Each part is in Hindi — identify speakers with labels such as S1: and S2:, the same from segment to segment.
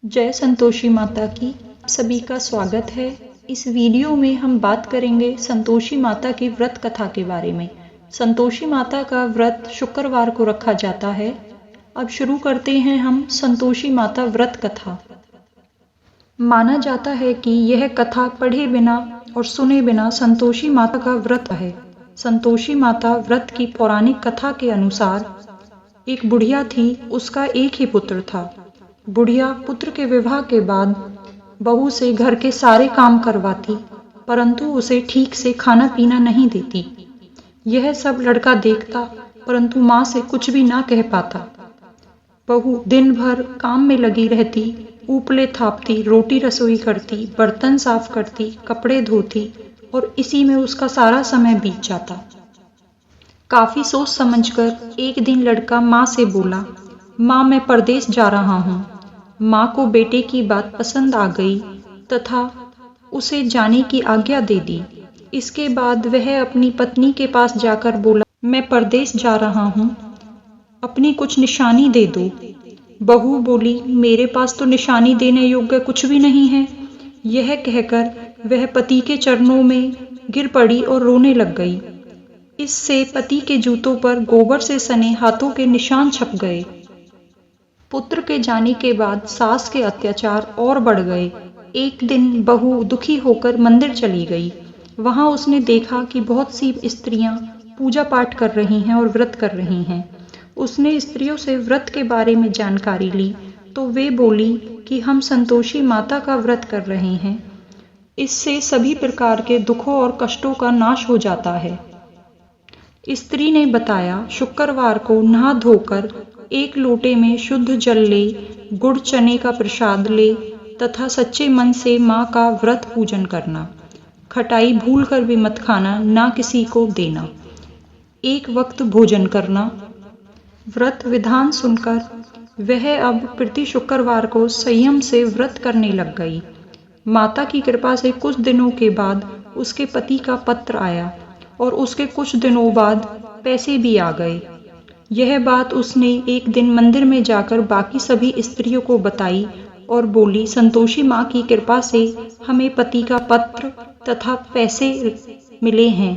S1: जय संतोषी माता की सभी का स्वागत है। इस वीडियो में हम बात करेंगे संतोषी माता की व्रत कथा के बारे में। संतोषी माता का व्रत शुक्रवार को रखा जाता है। अब शुरू करते हैं हम संतोषी माता व्रत कथा। माना जाता है कि यह कथा पढ़े बिना और सुने बिना संतोषी माता का व्रत है। संतोषी माता व्रत की पौराणिक कथा के अनुसार एक बुढ़िया थी, उसका एक ही पुत्र था। बुढ़िया पुत्र के विवाह के बाद बहू से घर के सारे काम करवाती, परंतु उसे ठीक से खाना पीना नहीं देती। यह सब लड़का देखता, परंतु माँ से कुछ भी ना कह पाता। बहू दिन भर काम में लगी रहती, उपले थापती, रोटी रसोई करती, बर्तन साफ करती, कपड़े धोती और इसी में उसका सारा समय बीत जाता। काफी सोच समझकर एक दिन लड़का माँ से बोला, माँ मैं परदेश जा रहा हूँ। माँ को बेटे की बात पसंद आ गई तथा उसे जाने की आज्ञा दे दी। इसके बाद वह अपनी पत्नी के पास जाकर बोला, मैं परदेश जा रहा हूँ, अपनी कुछ निशानी दे दो। बहू बोली, मेरे पास तो निशानी देने योग्य कुछ भी नहीं है। यह कहकर वह पति के चरणों में गिर पड़ी और रोने लग गई। इससे पति के जूतों पर गोबर से सने हाथों के निशान छप गए। पुत्र के जाने के बाद सास के अत्याचार और बढ़ गए। एक दिन बहू दुखी होकर मंदिर चली गई। वहां उसने देखा कि बहुत सी स्त्रियां पूजा पाठ कर रही हैं और व्रत कर रही हैं। उसने स्त्रियों से व्रत के बारे में जानकारी ली तो वे बोली कि हम संतोषी माता का व्रत कर रहे हैं, इससे सभी प्रकार के दुखों और कष्टों का नाश हो जाता है। स्त्री ने बताया, शुक्रवार को नहा धोकर एक लोटे में शुद्ध जल ले, गुड़ चने का प्रसाद ले तथा सच्चे मन से माँ का व्रत पूजन करना। खटाई भूल कर भी मत खाना, ना किसी को देना। एक वक्त भोजन करना। व्रत विधान सुनकर वह अब प्रति शुक्रवार को संयम से व्रत करने लग गई। माता की कृपा से कुछ दिनों के बाद उसके पति का पत्र आया और उसके कुछ दिनों बाद पैसे भी आ गए। यह बात उसने एक दिन मंदिर में जाकर बाकी सभी स्त्रियों को बताई और बोली, संतोषी माँ की कृपा से हमें पति का पत्र तथा पैसे मिले हैं।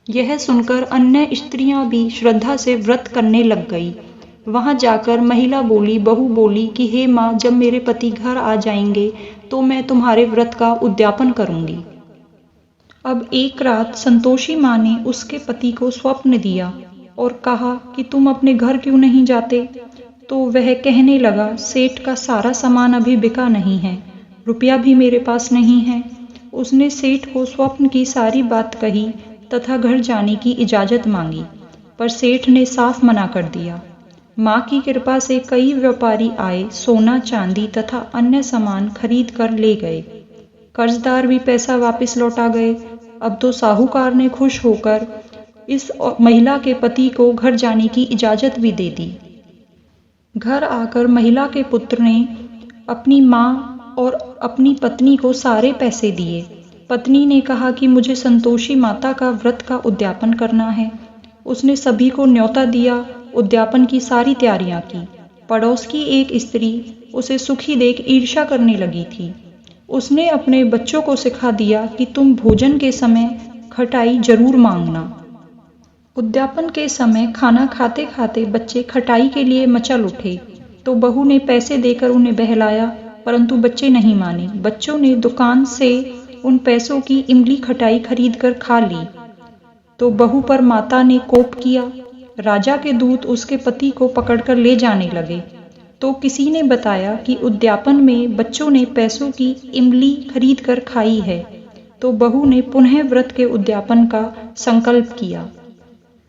S1: यह सुनकर अन्य स्त्रियां भी श्रद्धा से व्रत करने लग गई। वहां जाकर महिला बोली, बहू बोली कि हे माँ, जब मेरे पति घर आ जाएंगे तो मैं तुम्हारे व्रत का उद्यापन करूंगी। अब एक रात संतोषी माँ ने उसके पति को स्वप्न दिया और कहा कि तुम अपने घर क्यों नहीं जाते। तो वह कहने लगा, सेठ का सारा सामान अभी बिका नहीं है, रुपया भी मेरे पास नहीं है। उसने सेठ को स्वप्न की सारी बात कही तथा घर जाने की इजाजत मांगी, पर सेठ ने साफ मना कर दिया। माँ की कृपा से कई व्यापारी आए, सोना चांदी तथा अन्य सामान खरीद कर ले गए। कर्जदार भी पैसा वापस लौटा गए। अब तो साहूकार ने खुश होकर इस महिला के पति को घर जाने की इजाजत भी दे दी। घर आकर महिला के पुत्र ने अपनी माँ और अपनी पत्नी को सारे पैसे दिए। पत्नी ने कहा कि मुझे संतोषी माता का व्रत का उद्यापन करना है। उसने सभी को न्योता दिया, उद्यापन की सारी तैयारियां की। पड़ोस की एक स्त्री उसे सुखी देख ईर्ष्या करने लगी थी। उसने अपने बच्चों को सिखा दिया कि तुम भोजन के समय खटाई जरूर मांगना। उद्यापन के समय खाना खाते खाते बच्चे खटाई के लिए मचल उठे तो बहू ने पैसे देकर उन्हें बहलाया, परंतु बच्चे नहीं माने। बच्चों ने दुकान से उन पैसों की इमली खटाई खरीद कर खा ली तो बहू पर माता ने कोप किया। राजा के दूत उसके पति को पकड़कर ले जाने लगे तो किसी ने बताया कि उद्यापन में बच्चों ने पैसों की इमली खरीद कर खाई है। तो बहू ने पुनः व्रत के उद्यापन का संकल्प किया।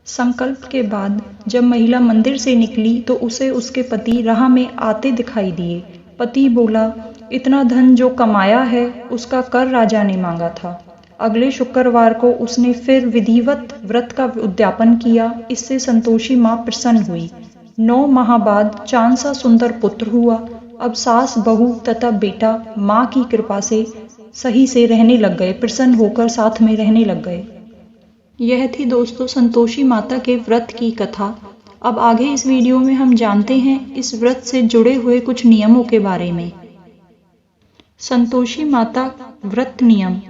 S1: संकल्प के बाद जब महिला मंदिर से निकली तो उसे उसके पति राह में आते दिखाई दिए। पति बोला, इतना धन जो कमाया है उसका कर राजा ने मांगा था। अगले शुक्रवार को उसने फिर विधिवत व्रत का उद्यापन किया। इससे संतोषी माँ प्रसन्न हुई। 9 माह बाद चांद सा सुंदर पुत्र हुआ। अब सास, बहू तथा बेटा माँ की कृपा से सही से रहने लग गए, प्रसन्न होकर साथ में रहने लग गए। यह थी दोस्तों संतोषी माता के व्रत की कथा। अब आगे इस वीडियो में हम जानते हैं इस व्रत से जुड़े हुए कुछ नियमों के बारे में। संतोषी माता व्रत नियम।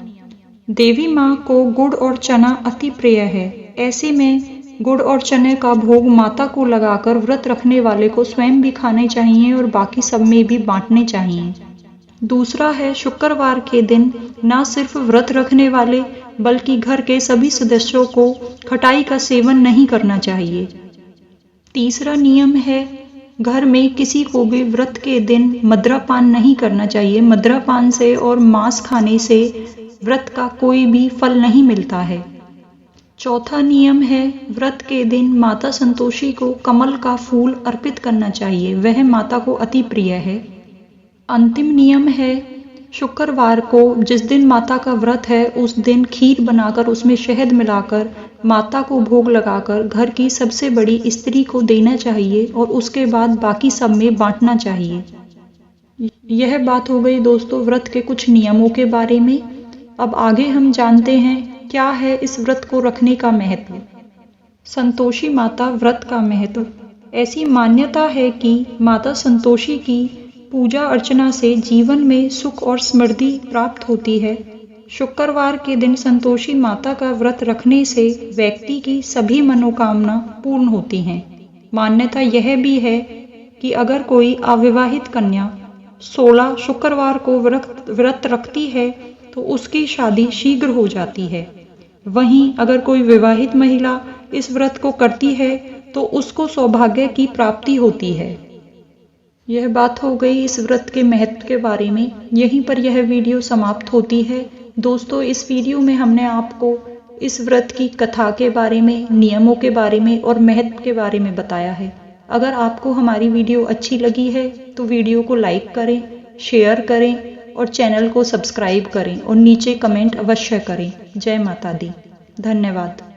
S1: देवी माँ को गुड़ और चना अति प्रिय है। ऐसे में गुड़ और चने का भोग माता को लगाकर व्रत रखने वाले को स्वयं भी खाने चाहिए और बाकी सब में भी बांटने चाहिए। दूसरा है, शुक्रवार के दिन न सिर्फ व्रत रखने वाले बल्कि घर के सभी सदस्यों को खटाई का सेवन नहीं करना चाहिए। तीसरा नियम है, घर में किसी को भी व्रत के दिन मदिरापान नहीं करना चाहिए। मदिरापान से और मांस खाने से व्रत का कोई भी फल नहीं मिलता है। चौथा नियम है, व्रत के दिन माता संतोषी को कमल का फूल अर्पित करना चाहिए, वह माता को अति प्रिय है। अंतिम नियम है, शुक्रवार को जिस दिन माता का व्रत है उस दिन खीर बनाकर उसमें शहद मिलाकर माता को भोग लगाकर घर की सबसे बड़ी स्त्री को देना चाहिए और उसके बाद बाकी सब में बांटना चाहिए। यह बात हो गई दोस्तों व्रत के कुछ नियमों के बारे में। अब आगे हम जानते हैं क्या है इस व्रत को रखने का महत्व। संतोषी माता व्रत का महत्व। ऐसी मान्यता है कि माता संतोषी की पूजा अर्चना से जीवन में सुख और समृद्धि प्राप्त होती है। शुक्रवार के दिन संतोषी माता का व्रत रखने से व्यक्ति की सभी मनोकामना पूर्ण होती हैं। मान्यता यह भी है कि अगर कोई अविवाहित कन्या 16 शुक्रवार को व्रत रखती है तो उसकी शादी शीघ्र हो जाती है। वहीं अगर कोई विवाहित महिला इस व्रत को करती है तो उसको सौभाग्य की प्राप्ति होती है। यह बात हो गई इस व्रत के महत्व के बारे में। यहीं पर यह वीडियो समाप्त होती है। दोस्तों इस वीडियो में हमने आपको इस व्रत की कथा के बारे में, नियमों के बारे में और महत्व के बारे में बताया है। अगर आपको हमारी वीडियो अच्छी लगी है तो वीडियो को लाइक करें, शेयर करें और चैनल को सब्सक्राइब करें और नीचे कमेंट अवश्य करें। जय माता दी। धन्यवाद।